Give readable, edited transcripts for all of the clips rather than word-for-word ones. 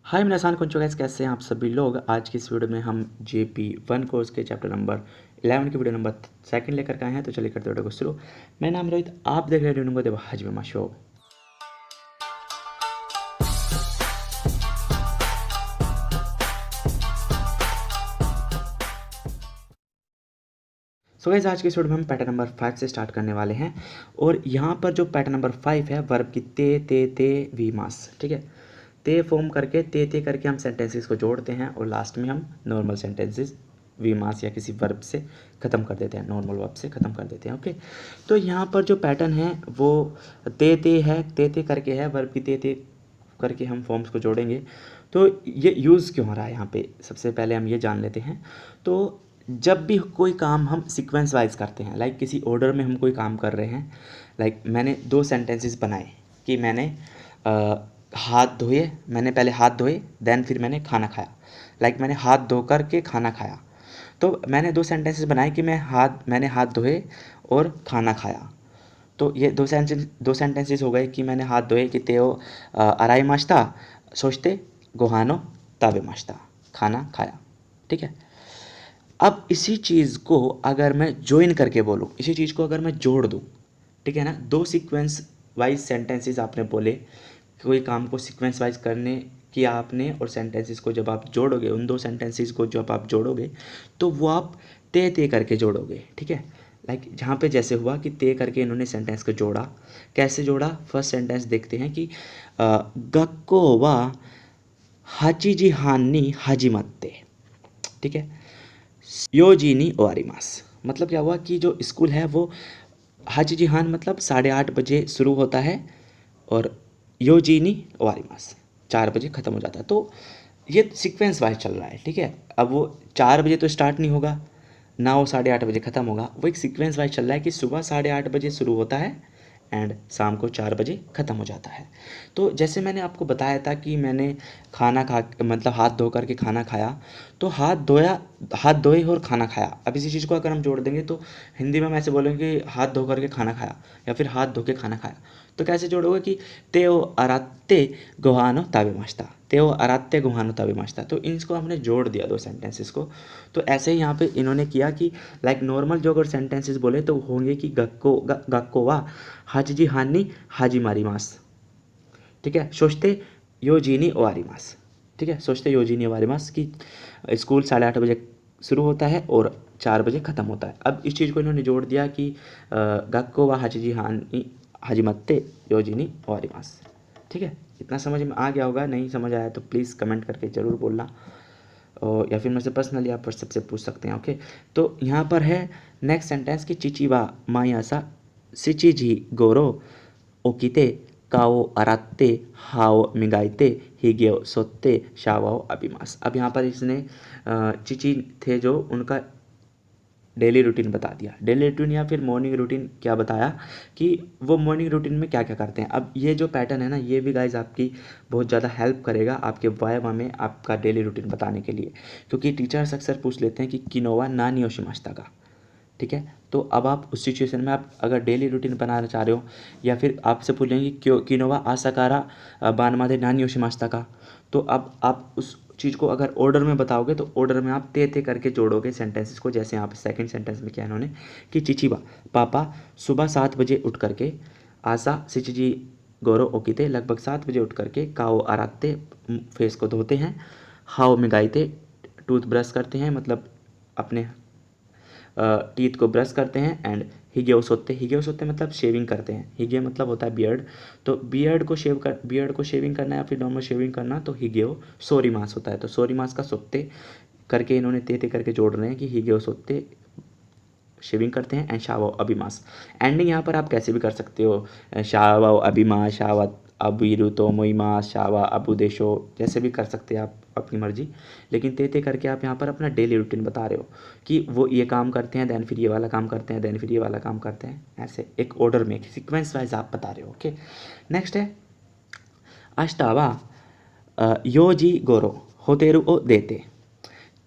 हाय मिनासान कुंचो guys, कैसे हैं आप सभी लोग। आज की इस वीडियो में हम JP1 कोर्स के चैप्टर नंबर 11 के वीडियो नंबर सेकंड लेकर के आए हैं। तो चलिए करते वीडियो को शुरू। मैं नाम रोहित, आप देख रहे हैं देव हजमा शो। सो गाइस, आज के इस वीडियो में हम पैटर्न नंबर 5 से स्टार्ट करने वाले हैं। और यहाँ पर जो पैटर्न नंबर 5 है, वर्ब की ते वी मास, ठीक है। ते फॉर्म करके ते करके हम सेंटेंसेस को जोड़ते हैं और लास्ट में हम नॉर्मल सेंटेंसेस वी मास या किसी वर्ब से ख़त्म कर देते हैं, नॉर्मल वर्ब से ख़त्म कर देते हैं। ओके, तो यहाँ पर जो पैटर्न है वो ते है, ते करके है, वर्ब की ते करके हम फॉर्म्स को जोड़ेंगे। तो ये यूज़ क्यों हो रहा है यहाँ पे, सबसे पहले हम ये जान लेते हैं। तो जब भी कोई काम हम सीक्वेंस वाइज करते हैं, लाइक किसी ऑर्डर में हम कोई काम कर रहे हैं, लाइक मैंने 2 सेंटेंसेस बनाए कि मैंने हाथ धोए, मैंने पहले हाथ धोए देन फिर मैंने खाना खाया। लाइक मैंने हाथ धो कर के खाना खाया, तो मैंने 2 सेंटेंसेस बनाए कि मैंने हाथ धोए और खाना खाया। तो ये दो सेंटेंसेस हो गए कि मैंने हाथ धोए कि तेओ अराई माश्ता सोचते गोहानो ताबे माश्ता, खाना खाया, ठीक है। अब इसी चीज़ को अगर मैं ज्वाइन करके बोलूँ, इसी चीज़ को अगर मैं जोड़ दूँ, ठीक है ना। 2 सीक्वेंस वाइज सेंटेंसेस आपने बोले, कोई काम को सीक्वेंस वाइज करने किया आपने, और सेंटेंसेस को जब आप जोड़ोगे, उन 2 सेंटेंसेस को जब आप जोड़ोगे तो वो आप ते करके जोड़ोगे, ठीक है। लाइक जहाँ पे जैसे हुआ कि ते करके इन्होंने सेंटेंस को जोड़ा। कैसे जोड़ा, फर्स्ट सेंटेंस देखते हैं कि गक्को वा हाचिजी हान्नी हाजिमत्ते, ठीक है। योजीनी ओआरिमास, मतलब क्या हुआ कि जो स्कूल है वो हाचिजिहान मतलब 8:30 बजे शुरू होता है और योजीनी ओआरिमास 4 बजे ख़त्म हो जाता है। तो ये सीक्वेंस वाइज चल रहा है, ठीक है। अब वो 4 बजे तो स्टार्ट नहीं होगा ना, वो 8:30 बजे ख़त्म होगा। वो एक सीक्वेंस वाइज चल रहा है कि सुबह 8:30 बजे शुरू होता है एंड शाम को 4 बजे ख़त्म हो जाता है। तो जैसे मैंने आपको बताया था कि मैंने खाना खा मतलब हाथ धो कर के खाना खाया, तो हाथ धोए और खाना खाया। अब इसी चीज़ को अगर हम जोड़ देंगे तो हिंदी में हम ऐसे बोलेंगे कि हाथ धो कर के खाना खाया या फिर हाथ धो के खाना खाया। तो कैसे जोड़ोगे कि तेओ अरात्ते गुहानो ताबे माश्ता, तेओ अरात्ते गुहानो ताबे माश्ता। तो इनको हमने जोड़ दिया 2 सेंटेंसेस को। तो ऐसे ही यहाँ पे इन्होंने किया कि लाइक नॉर्मल जो अगर सेंटेंसेस बोले तो होंगे कि गक्को वा हाजी हानी हाजी मारी मास, ठीक है। सोचते योजीनी ओआरी मास, ठीक है। सोचते योजीनी ओआरी मास की स्कूल 8:30 बजे शुरू होता है और 4 बजे ख़त्म होता है। अब इस चीज़ को इन्होंने जोड़ दिया कि गक्को व हाजी हानी हाजिमत्ते योजीनी ओआरी मास, ठीक है। इतना समझ में आ गया होगा, नहीं समझ आया तो प्लीज़ कमेंट करके ज़रूर बोलना, और या फिर मुझसे पर्सनली आप व्हाट्सएप से पूछ सकते हैं। ओके, तो यहाँ पर है नेक्स्ट सेंटेंस कि चिचिवा मायासा सिचिजी गोरो ओकिते काओ अरात्ते हाओ मिगाइते हिगेओ सोत्ते शावाओ अभिमास। अब यहाँ पर इसने चिची थे जो उनका डेली रूटीन बता दिया। डेली रूटीन या फिर मॉर्निंग रूटीन क्या बताया कि वो मॉर्निंग रूटीन में क्या क्या करते हैं। अब ये जो पैटर्न है ना, ये भी गाइज आपकी बहुत ज़्यादा हेल्प करेगा आपके वाइवा में आपका डेली रूटीन बताने के लिए, क्योंकि टीचर्स अक्सर पूछ लेते हैं कि किनोवा नानी योशिमाश्ता का, ठीक है। तो अब आप उस सिचुएशन में आप अगर डेली रूटीन बनाना चाह रहे हो, या फिर आपसे पूछेंगे क्यों किनोवा आसाकारा बानमादे नानी योशिमाश्ता का, तो अब आप उस चीज़ को अगर ऑर्डर में बताओगे तो ऑर्डर में आप ते करके जोड़ोगे सेंटेंसेस को। जैसे यहाँ पे सेकंड सेंटेंस में किया इन्होंने कि चिचिबा पापा सुबह 7 बजे उठ करके, आशा सिचिजी गौरव ओकिते लगभग 7 बजे उठ करके, काओ आराते फेस को धोते हैं, हाओ मिगाइते टूथ ब्रश करते हैं, मतलब अपने टीथ को ब्रश करते हैं, एंड हिगे सोते मतलब शेविंग करते हैं। हिगे मतलब होता है बियर्ड, तो बियर्ड को शेविंग करना या फिर नॉर्मल शेविंग करना, तो हिगेओ सोरी मास होता है। तो सोरी मास का सोते करके इन्होंने ते करके जोड़ रहे हैं कि हिगेओ सोते शेविंग करते हैं, एंड शावा अभिमास। एंडिंग यहाँ पर आप कैसे भी कर सकते हो, शावा अभिमा शावा अबीरु तो मोईमा शावा अबू देशो, जैसे भी कर सकते हैं आप अपनी मर्जी। लेकिन ते करके आप यहाँ पर अपना डेली रूटीन बता रहे हो कि वो ये काम करते हैं, देन फिर ये वाला काम करते हैं, देन फिर ये वाला काम करते हैं, ऐसे एक ऑर्डर में सीक्वेंस वाइज आप बता रहे हो। ओके, नेक्स्ट है अष्टावा योजी गोरो होतेरु ओ देते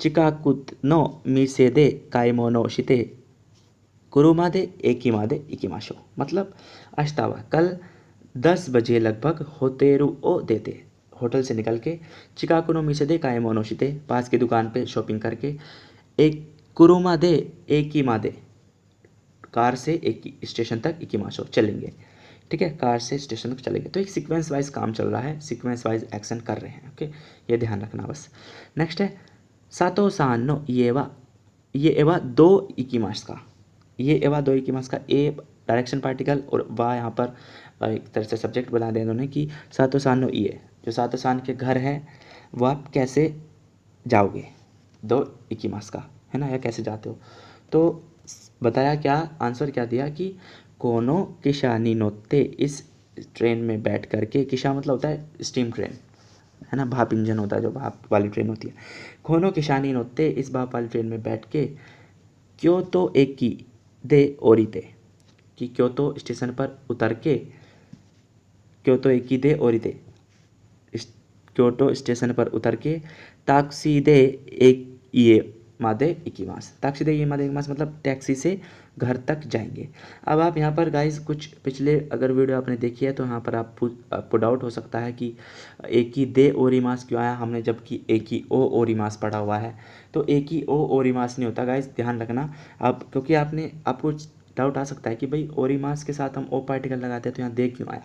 चिकाकुत नो मीसेदे काइमोनो शिते कुरुमादे एकीमादे इकीमाशो। मतलब अष्टावा कल 10 बजे लगभग होतेरु ओ देते, होटल से निकल के, चिकाको नो मिसे दे काएमोनोशिते, पास की दुकान पे शॉपिंग करके, एक कुरुमा दे एकीमा दे, कार से एक स्टेशन तक इकिमाशो चलेंगे, ठीक है, कार से स्टेशन तक चलेंगे। तो एक सीक्वेंस वाइज काम चल रहा है, सीक्वेंस वाइज एक्शन कर रहे हैं, ओके, ये ध्यान रखना बस। नेक्स्ट है सातो सान नो ये एवा दो इकिमास का, ये एवा दो इकिमास का, ए डायरेक्शन पार्टिकल और वा यहाँ पर एक तरह से सब्जेक्ट बना दें उन्होंने कि सातो सान नो ये जो सातो सान के घर है वो आप कैसे जाओगे, दो इकिमास का है ना, या कैसे जाते हो। तो बताया क्या, आंसर क्या दिया कि कोनो किशानी नोत्ते, इस ट्रेन में बैठ करके, किशा मतलब होता है स्टीम ट्रेन है ना, भाप इंजन होता है जो भाप वाली ट्रेन होती है। कोनो किशानी नोत्ते, इस भाप वाली ट्रेन में बैठ के, क्योतो एकी दे ओरिते, कि क्योतो स्टेशन पर उतर के, क्योतो एकी दे ओरिते, क्योटो स्टेशन पर उतर के, ताक्सी दे एक ये मादे इकीमास, ताक्सी दे ये मादे इकीमास मतलब टैक्सी से घर तक जाएंगे। अब आप यहाँ पर गाइस कुछ पिछले अगर वीडियो आपने देखी है तो यहाँ पर आपको डाउट हो सकता है कि एक ही दे ओरिमास क्यों आया, हमने जबकि एक ही ओ ओरिमास पढ़ा हुआ है। तो एक ही ओ ओरिमास नहीं होता गाइस, ध्यान रखना आप, क्योंकि आपको डाउट आ सकता है कि भाई ओरिमास के साथ हम ओ पार्टिकल लगाते हैं तो यहाँ दे क्यों आया।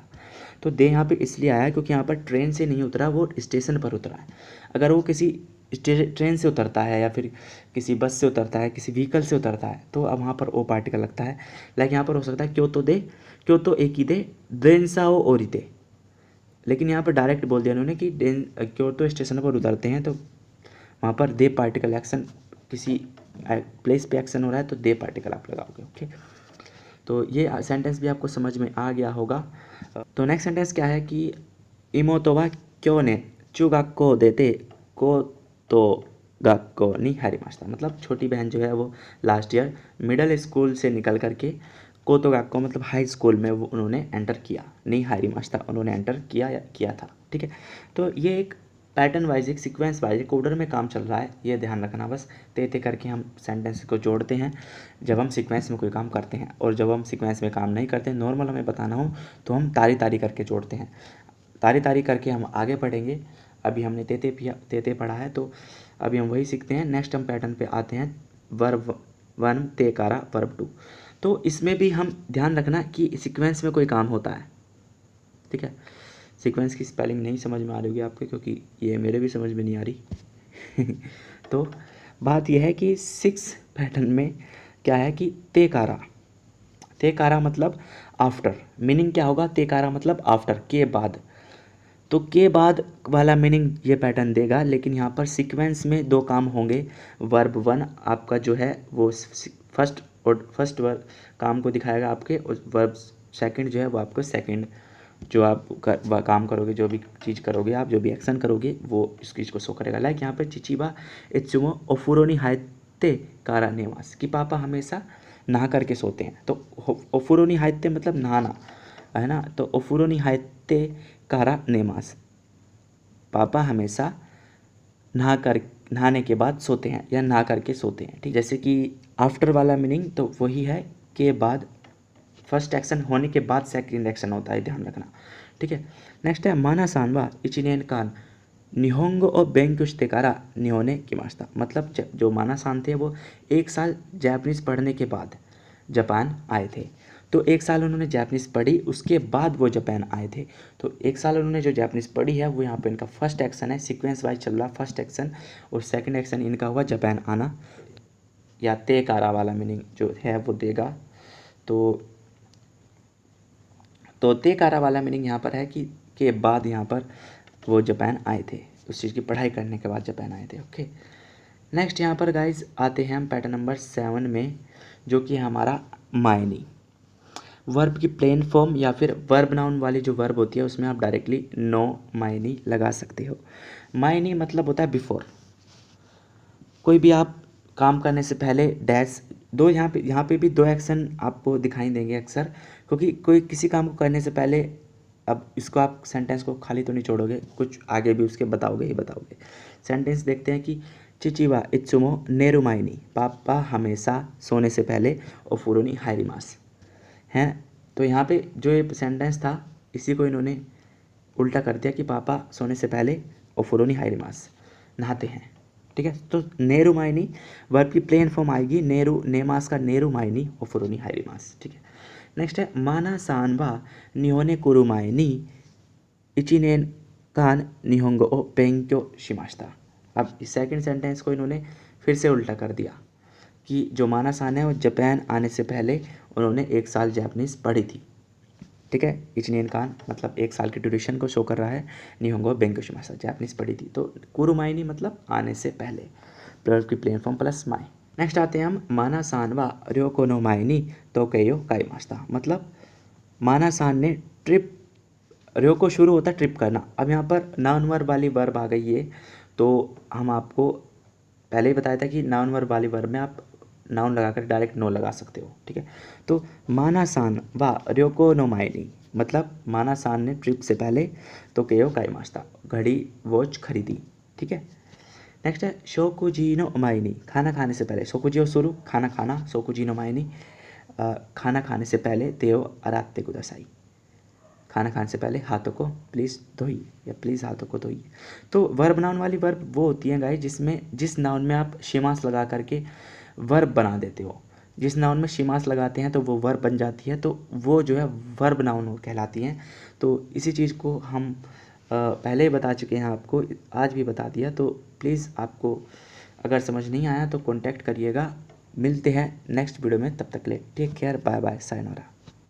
तो दे यहाँ पे इसलिए आया क्योंकि यहाँ पर ट्रेन से नहीं उतरा, वो स्टेशन पर उतरा है। अगर वो किसी ट्रेन से उतरता है या फिर किसी बस से उतरता है, किसी व्हीकल से उतरता है, तो अब वहाँ पर ओ पार्टिकल लगता है। लाइक यहाँ पर हो सकता है क्यों तो एक ही दे देनसाओ ओरिते, लेकिन यहाँ पर डायरेक्ट बोल दिया उन्होंने कि क्योटो स्टेशन पर उतरते हैं तो वहाँ पर दे पार्टिकल एक्शन, किसी प्लेस पे एक्शन हो रहा है तो दे पार्टिकल आप लगाओगे, ओके। तो ये सेंटेंस भी आपको समझ में आ गया होगा। तो नेक्स्ट सेंटेंस क्या है कि इमोतो वा क्यों ने चुगाक्को देते को तो गाक्को नी हारिमास्ता, मतलब छोटी बहन जो है वो लास्ट ईयर मिडिल स्कूल से निकल करके कोतो गाक्को मतलब हाई स्कूल में वो उन्होंने एंटर किया, नहीं हारिमास्ता उन्होंने एंटर किया था, ठीक है। तो ये एक पैटर्न वाइज, एक सीक्वेंस वाइज, एक ऑर्डर में काम चल रहा है, ये ध्यान रखना बस। ते करके हम सेंटेंस को जोड़ते हैं जब हम सीक्वेंस में कोई काम करते हैं, और जब हम सीक्वेंस में काम नहीं करते, नॉर्मल हमें बताना हो तो हम तारी करके जोड़ते हैं। तारी करके हम आगे बढ़ेंगे। अभी हमने ते पढ़ा है, तो अभी हम वही सीखते हैं। नेक्स्ट हम पैटर्न पे आते हैं, वर्ब 1 तेकारा वर्ब 2। तो इसमें भी हम ध्यान रखना कि सीक्वेंस में कोई काम होता है, ठीक है। सीक्वेंस की स्पेलिंग नहीं समझ में आ रही होगी आपको, क्योंकि ये मेरे भी समझ में नहीं आ रही तो बात यह है कि 6 पैटर्न में क्या है कि तेकारा मतलब आफ्टर, मीनिंग क्या होगा, तेकारा मतलब आफ्टर, के बाद। तो के बाद वाला मीनिंग ये पैटर्न देगा, लेकिन यहाँ पर सीक्वेंस में 2 काम होंगे। वर्ब 1 आपका जो है वो फर्स्ट वर्ब काम को दिखाएगा आपके, और वर्ब सेकंड जो है वो आपको सेकंड जो आप काम करोगे, जो भी चीज़ करोगे आप, जो भी एक्शन करोगे वो इस चीज़ को शो करेगा। लाइक यहाँ पर चिचिबा इत्सुमो ओफुरोनी हायते कारा नेवास, कि पापा हमेशा नहा करके सोते हैं। तो ओफुरोनी हायते मतलब नहाना है ना, तो ओफुरोनी हायते कारा नेमास, पापा हमेशा नहाने के बाद सोते हैं या नहा करके सोते हैं, ठीक। जैसे कि आफ्टर वाला मीनिंग तो वही है, के बाद, फर्स्ट एक्शन होने के बाद सेकंड एक्शन होता है, ध्यान रखना, ठीक है। नेक्स्ट है माना सानवा इचिनेन कान निहोंगो और बेंक्योशते कारा निहोने की मास्ता, मतलब जो माना सान थे वो 1 साल जापानीज़ पढ़ने के बाद जापान आए थे। तो 1 साल उन्होंने जापानीज़ पढ़ी, उसके बाद वो जापान आए थे। तो 1 साल उन्होंने जो जापानीज़ पढ़ी है वो यहाँ पे इनका फर्स्ट एक्शन है, सीक्वेंस वाइज चल रहा फर्स्ट एक्शन, और सेकंड एक्शन इनका हुआ जापान आना, या ते कारा वाला मीनिंग जो है वो देगा। तो ते कारा वाला मीनिंग यहाँ पर है कि के बाद यहाँ पर वो जापान आए थे, उस चीज़ की पढ़ाई करने के बाद जापान आए थे, ओके। नेक्स्ट यहाँ पर गाइज आते हैं हम पैटर्न नंबर 7 में, जो कि हमारा मायनी। वर्ब की प्लेन फॉर्म या फिर वर्ब नाउन वाली जो वर्ब होती है उसमें आप डायरेक्टली नो मायनी लगा सकते हो। मायनी मतलब होता है बिफोर, कोई भी आप काम करने से पहले डैश दो, यहाँ पे भी 2 एक्शन आपको दिखाई देंगे अक्सर, क्योंकि कोई किसी काम को करने से पहले, अब इसको आप सेंटेंस को खाली तो नहीं छोड़ोगे, कुछ आगे भी उसके बताओगे ही बताओगे। सेंटेंस देखते हैं कि चिचिवा इत्सुमो नेरुमाइनी, पापा हमेशा सोने से पहले ओफुरोनी हाइरिमास हैं। तो यहाँ पे जो ये सेंटेंस था इसी को इन्होंने उल्टा कर दिया कि पापा सोने से पहले ओफुरोनी हाइरिमास नहाते हैं, ठीक है। तो नेरू मायनी वर्ब की प्लेन फॉर्म आएगी नेरू नेमास का नेरू मायनी ओफुरोनी हाइरिमास, ठीक है। नेक्स्ट है माना सानवा निहोने कुरु मायनी इचिनेन कान निहोंगो ओ बेंक्यो शिमाश्ता। अब इस सेकंड सेंटेंस को इन्होंने फिर से उल्टा कर दिया कि जो माना सान है वो जापान आने से पहले उन्होंने 1 साल जापानीज़ पढ़ी थी, ठीक है। इचनियन कान मतलब 1 साल की ड्यूरेशन को शो कर रहा है, निहोंगो बेंक्यो शिमाश्ता जापानीज़ पढ़ी थी। तो कुरुमाइनी मतलब आने से पहले, प्लस की प्लेन फॉर्म प्लस माई। नेक्स्ट आते हैं हम माना सान वा र्योको नो मायनी तोकेयो काइमास्ता, मतलब माना सान ने ट्रिप, र्योको शुरू होता है ट्रिप करना। अब यहाँ पर नाउन वर्ब वाली वर्ब आ गई है, तो हम आपको पहले ही बताया था कि नाउन वर्ब वाली वर्ब में आप नाउन लगाकर डायरेक्ट नो लगा सकते हो, ठीक है। तो माना सान वा र्योको नो मायनी मतलब माना सान ने ट्रिप से पहले तो केयो काइमास्ता घड़ी वॉच खरीदी, ठीक है। नेक्स्ट है शोकुजी नो मायनी खाना खाने से पहले, शोकुजी शुरू खाना खाना, शोकुजी नो मायनी खाना खाने से पहले तेओ अराते कुदासाई, खाना खाने से पहले हाथों को प्लीज़ धोइए या प्लीज़ हाथों को धोइए। तो वर्ब नाउन वाली वर्ब वो होती है गाइस जिसमें जिस नाउन में आप शिमास लगा करके वर्ब बना देते हो। जिस नाउन में शिमास लगाते हैं तो वो वर्ब बन जाती है, तो वो जो है वर्ब नाउन कहलाती हैं। तो इसी चीज़ को हम पहले ही बता चुके हैं आपको, आज भी बता दिया। तो प्लीज़ आपको अगर समझ नहीं आया तो कॉन्टैक्ट करिएगा। मिलते हैं नेक्स्ट वीडियो में, तब तक ले टेक केयर, बाय बाय, सायनोरा।